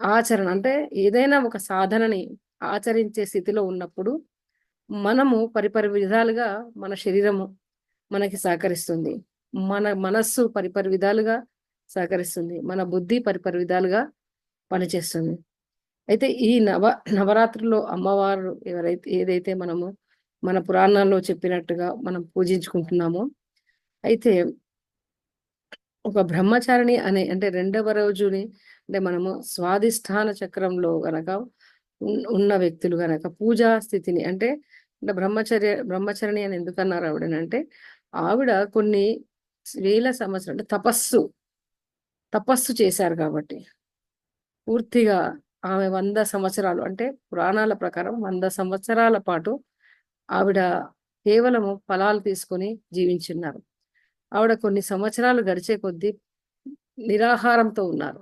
ఆచరణ అంటే ఏదైనా ఒక సాధనని ఆచరించే స్థితిలో ఉన్నప్పుడు మనము పరిపరి విధాలుగా మన శరీరము మనకి సహకరిస్తుంది. మన మనస్సు పరిపరి విధాలుగా సహకరిస్తుంది. మన బుద్ధి పరిపరి విధాలుగా పనిచేస్తుంది. అయితే ఈ నవరాత్రుల్లో అమ్మవారు ఏదైతే మనము మన పురాణాల్లో చెప్పినట్టుగా మనం పూజించుకుంటున్నామో, అయితే ఒక బ్రహ్మచారిణి అనే అంటే రెండవ రోజుని అంటే మనము స్వాదిష్టాన చక్రంలో గనక ఉన్న వ్యక్తులు గనక పూజా స్థితిని అంటే బ్రహ్మచరిణి అని ఎందుకన్నారు ఆవిడనంటే, ఆవిడ కొన్ని వేల సంవత్సరాలు అంటే తపస్సు చేశారు కాబట్టి పూర్తిగా ఆమె 100 సంవత్సరాలు అంటే పురాణాల ప్రకారం 100 సంవత్సరాల పాటు ఆవిడ కేవలము ఫలాలు తీసుకొని జీవించున్నారు. ఆవిడ కొన్ని సంవత్సరాలు గడిచే కొద్దీ నిరాహారంతో ఉన్నారు.